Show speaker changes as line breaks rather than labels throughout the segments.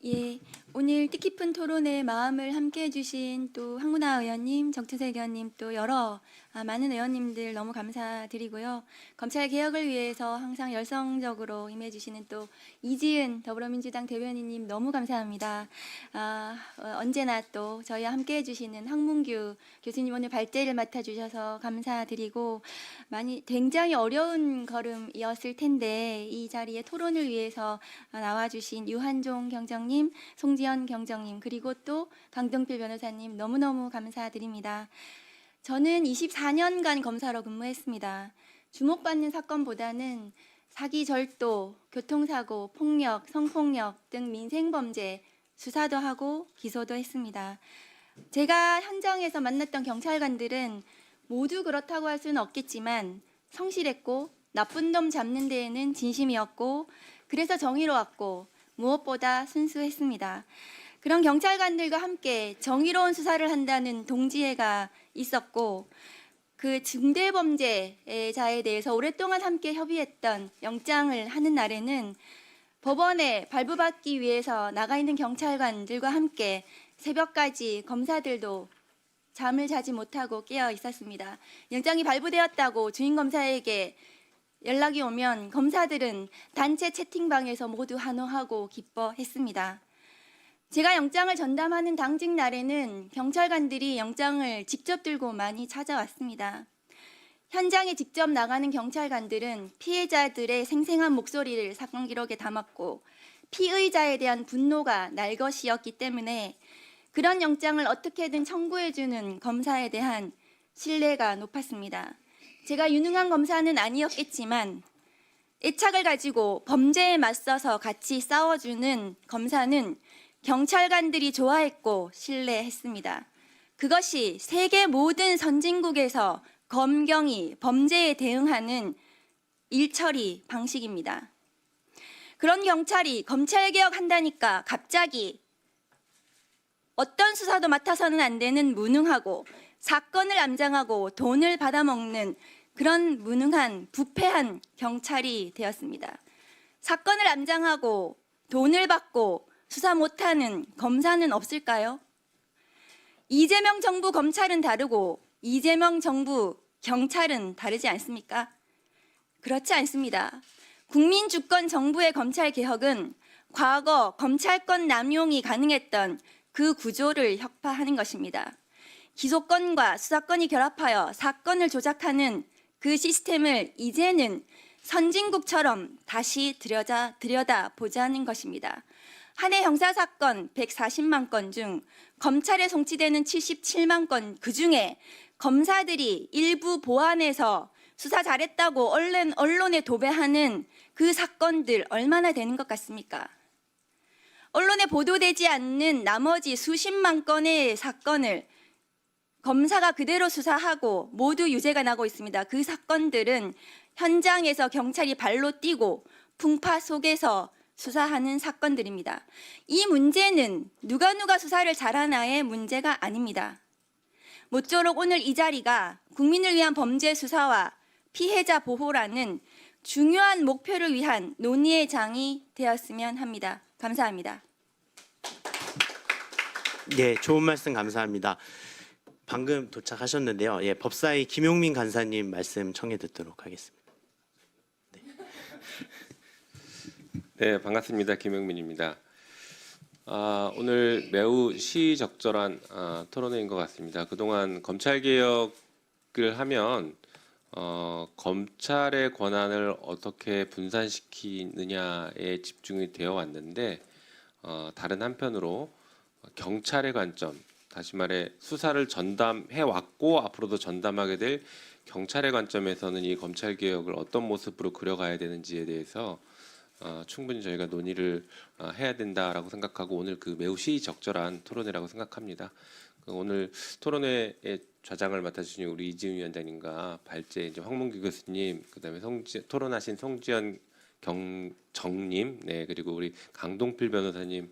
예, 오늘 뜻깊은 토론에 마음을 함께해 주신 또 황운하 의원님, 정춘석 의원님 또 여러 많은 의원님들 너무 감사드리고요. 검찰 개혁을 위해서 항상 열성적으로 임해 주시는 또 이지은 더불어민주당 대변인님 너무 감사합니다. 언제나 또 저희와 함께해 주시는 황문규 교수님 오늘 발제를 맡아 주셔서 감사드리고 굉장히 어려운 걸음이었을 텐데 이 자리에 토론을 위해서 나와 주신 유한종 경정님, 송지연 경정님 그리고 또 강동필 변호사님 너무너무 감사드립니다. 저는 24년간 검사로 근무했습니다. 주목받는 사건보다는 사기, 절도, 교통사고, 폭력, 성폭력 등 민생범죄 수사도 하고 기소도 했습니다. 제가 현장에서 만났던 경찰관들은 모두 그렇다고 할 수는 없겠지만 성실했고 나쁜 놈 잡는 데에는 진심이었고 그래서 정의로웠고 무엇보다 순수했습니다. 그런 경찰관들과 함께 정의로운 수사를 한다는 동지애가 있었고 그 중대범죄자에 대해서 오랫동안 함께 협의했던 영장을 하는 날에는 법원에 발부받기 위해서 나가 있는 경찰관들과 함께 새벽까지 검사들도 잠을 자지 못하고 깨어 있었습니다. 영장이 발부되었다고 주임검사에게 연락이 오면 검사들은 단체 채팅방에서 모두 환호하고 기뻐했습니다. 제가 영장을 전담하는 당직 날에는 경찰관들이 영장을 직접 들고 많이 찾아왔습니다. 현장에 직접 나가는 경찰관들은 피해자들의 생생한 목소리를 사건 기록에 담았고 피의자에 대한 분노가 날 것이었기 때문에 그런 영장을 어떻게든 청구해주는 검사에 대한 신뢰가 높았습니다. 제가 유능한 검사는 아니었겠지만 애착을 가지고 범죄에 맞서서 같이 싸워주는 검사는 경찰관들이 좋아했고 신뢰했습니다. 그것이 세계 모든 선진국에서 검경이 범죄에 대응하는 일처리 방식입니다. 그런 경찰이 검찰개혁 한다니까 갑자기 어떤 수사도 맡아서는 안 되는 무능하고 사건을 암장하고 돈을 받아먹는 그런 무능한 부패한 경찰이 되었습니다. 사건을 암장하고 돈을 받고 수사 못하는 검사는 없을까요? 이재명 정부 검찰은 다르고 이재명 정부 경찰은 다르지 않습니까? 그렇지 않습니다. 국민 주권 정부의 검찰 개혁은 과거 검찰권 남용이 가능했던 그 구조를 혁파하는 것입니다. 기소권과 수사권이 결합하여 사건을 조작하는 그 시스템을 이제는 선진국처럼 다시 들여다보자는 것입니다. 한 해 형사사건 140만 건 중 검찰에 송치되는 77만 건 그중에 검사들이 일부 보완해서 수사 잘했다고 언론에 도배하는 그 사건들 얼마나 되는 것 같습니까? 언론에 보도되지 않는 나머지 수십만 건의 사건을 검사가 그대로 수사하고 모두 유죄가 나고 있습니다. 그 사건들은 현장에서 경찰이 발로 뛰고 풍파 속에서 수사하는 사건들입니다. 이 문제는 누가 수사를 잘하나의 문제가 아닙니다. 모쪼록 오늘 이 자리가 국민을 위한 범죄 수사와 피해자 보호라는 중요한 목표를 위한 논의의 장이 되었으면 합니다. 감사합니다.
예, 좋은 말씀 감사합니다. 방금 도착하셨는데요. 예, 법사위 김용민 간사님 말씀 청해 듣도록 하겠습니다.
네, 반갑습니다. 김용민입니다. 오늘 매우 시의적절한 토론회인 것 같습니다. 그동안 검찰개혁을 하면 검찰의 권한을 어떻게 분산시키느냐에 집중이 되어 왔는데 다른 한편으로 경찰의 관점, 다시 말해 수사를 전담해 왔고 앞으로도 전담하게 될 경찰의 관점에서는 이 검찰개혁을 어떤 모습으로 그려가야 되는지에 대해서 충분히 저희가 논의를 해야 된다라고 생각하고 오늘 그 매우 시의적절한 토론회라고 생각합니다. 오늘 토론회의 좌장을 맡아주신 우리 이지은 위원장님과 발제 이제 황문규 교수님, 그다음에 토론하신 송지연 정님, 네 그리고 우리 강동필 변호사님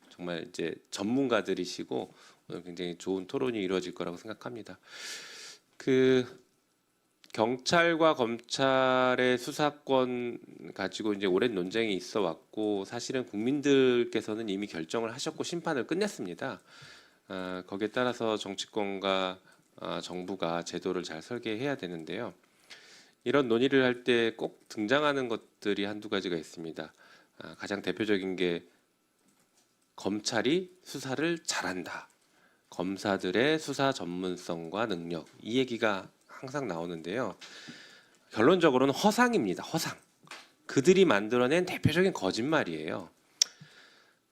정말 이제 전문가들이시고 오늘 굉장히 좋은 토론이 이루어질 거라고 생각합니다. 경찰과 검찰의 수사권 가지고 이제 오랜 논쟁이 있어 왔고 사실은 국민들께서는 이미 결정을 하셨고 심판을 끝냈습니다. 거기에 따라서 정치권과 정부가 제도를 잘 설계해야 되는데요. 이런 논의를 할 때 꼭 등장하는 것들이 한두 가지가 있습니다. 가장 대표적인 게 검찰이 수사를 잘한다. 검사들의 수사 전문성과 능력, 이 얘기가 항상 나오는데요. 결론적으로는 허상입니다. 허상. 그들이 만들어낸 대표적인 거짓말이에요.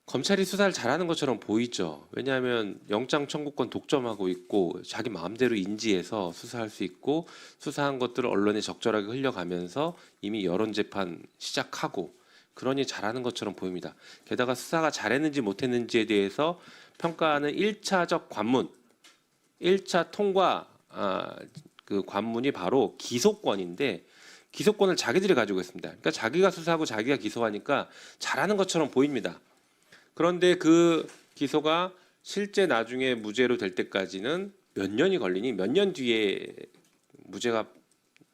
검찰이 수사를 잘하는 것처럼 보이죠. 왜냐하면 영장 청구권 독점하고 있고 자기 마음대로 인지해서 수사할 수 있고 수사한 것들을 언론에 적절하게 흘려가면서 이미 여론 재판 시작하고 그러니 잘하는 것처럼 보입니다. 게다가 수사가 잘했는지 못했는지에 대해서 평가하는 1차적 관문, 1차 통과 그 관문이 바로 기소권인데 기소권을 자기들이 가지고 있습니다. 그러니까 자기가 수사하고 자기가 기소하니까 잘하는 것처럼 보입니다. 그런데 그 기소가 실제 나중에 무죄로 될 때까지는 몇 년이 걸리니 몇 년 뒤에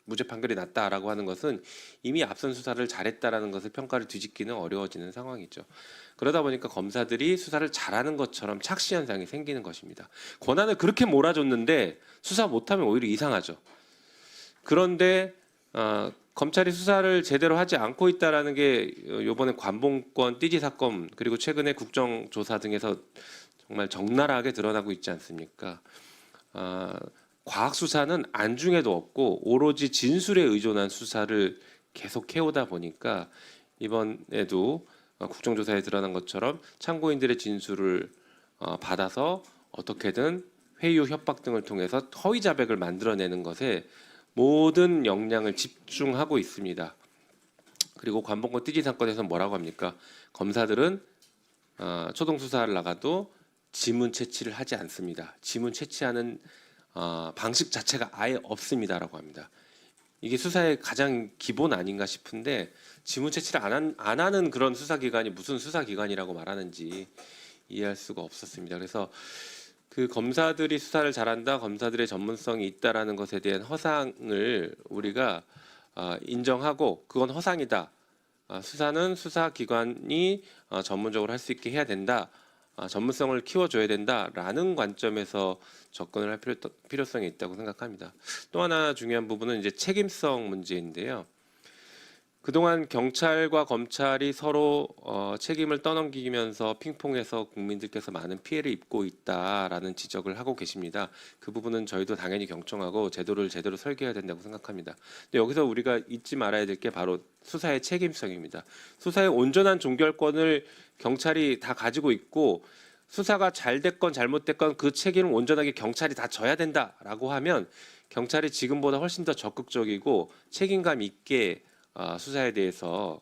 무죄 판결이 났다라고 하는 것은 이미 앞선 수사를 잘했다라는 것을 평가를 뒤집기는 어려워지는 상황이죠. 그러다 보니까 검사들이 수사를 잘하는 것처럼 착시 현상이 생기는 것입니다. 권한을 그렇게 몰아줬는데 수사 못하면 오히려 이상하죠. 그런데 검찰이 수사를 제대로 하지 않고 있다라는 게 이번에 관봉권 띠지 사건 그리고 최근에 국정조사 등에서 정말 적나라하게 드러나고 있지 않습니까? 과학 수사는 안중에도 없고 오로지 진술에 의존한 수사를 계속 해오다 보니까 이번에도 국정조사에 드러난 것처럼 참고인들의 진술을 받아서 어떻게든 회유 협박 등을 통해서 허위 자백을 만들어내는 것에 모든 역량을 집중하고 있습니다. 그리고 관봉권 띠지 사건에서 뭐라고 합니까? 검사들은 초동 수사를 나가도 지문 채취를 하지 않습니다. 지문 채취하는 방식 자체가 아예 없습니다라고 합니다. 이게 수사의 가장 기본 아닌가 싶은데 지문 채취를 안 하는 그런 수사기관이 무슨 수사기관이라고 말하는지 이해할 수가 없었습니다. 그래서 그 검사들이 수사를 잘한다, 검사들의 전문성이 있다라는 것에 대한 허상을 우리가 인정하고 그건 허상이다. 수사는 수사기관이 전문적으로 할 수 있게 해야 된다. 전문성을 키워줘야 된다라는 관점에서 접근을 할 필요성이 있다고 생각합니다. 또 하나 중요한 부분은 이제 책임성 문제인데요. 그동안 경찰과 검찰이 서로 책임을 떠넘기면서 핑퐁해서 국민들께서 많은 피해를 입고 있다라는 지적을 하고 계십니다. 그 부분은 저희도 당연히 경청하고 제도를 제대로 설계해야 된다고 생각합니다. 근데 여기서 우리가 잊지 말아야 될 게 바로 수사의 책임성입니다. 수사의 온전한 종결권을 경찰이 다 가지고 있고 수사가 잘 됐건 잘못됐건 그 책임을 온전하게 경찰이 다 져야 된다라고 하면 경찰이 지금보다 훨씬 더 적극적이고 책임감 있게 수사에 대해서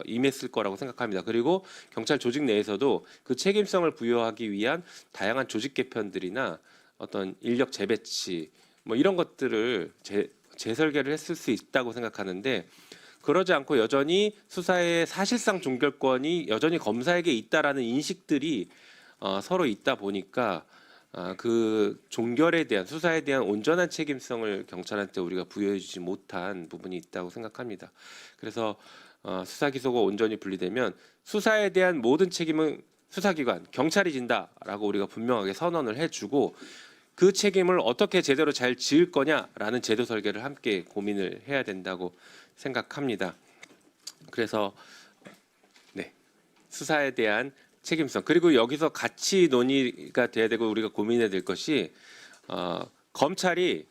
임했을 거라고 생각합니다. 그리고 경찰 조직 내에서도 그 책임성을 부여하기 위한 다양한 조직 개편들이나 어떤 인력 재배치 뭐 이런 것들을 재설계를 했을 수 있다고 생각하는데 그러지 않고 여전히 수사의 사실상 종결권이 여전히 검사에게 있다라는 인식들이 서로 있다 보니까 그 종결에 대한 수사에 대한 온전한 책임성을 경찰한테 우리가 부여해주지 못한 부분이 있다고 생각합니다. 그래서 수사 기소가 온전히 분리되면 수사에 대한 모든 책임은 수사기관 경찰이 진다라고 우리가 분명하게 선언을 해주고 그 책임을 어떻게 제대로 잘 지을 거냐라는 제도 설계를 함께 고민을 해야 된다고 생각합니다. 그래서 네, 수사에 대한 책임성 그리고 여기서 같이 논의가 돼야 되고 우리가 고민해야 될 것이 검찰이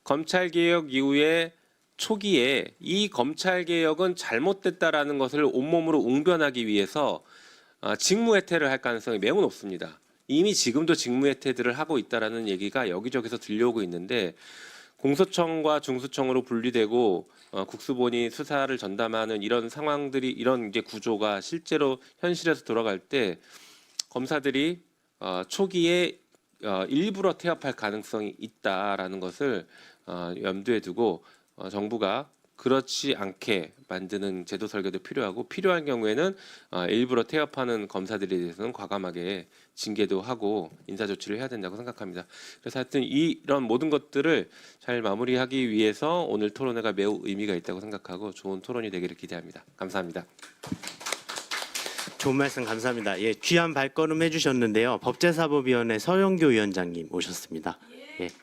검찰 개혁 이후에 초기에 이 검찰 개혁은 잘못됐다라는 것을 온몸으로 웅변하기 위해서 직무해태를 할 가능성이 매우 높습니다. 이미 지금도 직무해태들을 하고 있다라는 얘기가 여기저기서 들려오고 있는데 공소청과 중수청으로 분리되고 국수본이 수사를 전담하는 이런 상황들이 이런 이제 구조가 실제로 현실에서 돌아갈 때 검사들이 초기에 일부러 태업할 가능성이 있다라는 것을 염두에 두고 정부가 그렇지 않게 만드는 제도 설계도 필요하고 필요한 경우에는 일부러 태업하는 검사들에 대해서는 과감하게 징계도 하고 인사 조치를 해야 된다고 생각합니다. 그래서 하여튼 이런 모든 것들을 잘 마무리하기 위해서 오늘 토론회가 매우 의미가 있다고 생각하고 좋은 토론이 되기를 기대합니다. 감사합니다.
좋은 말씀 감사합니다. 예, 귀한 발걸음 해주셨는데요. 법제사법위원회 서영교 위원장님 오셨습니다. 예.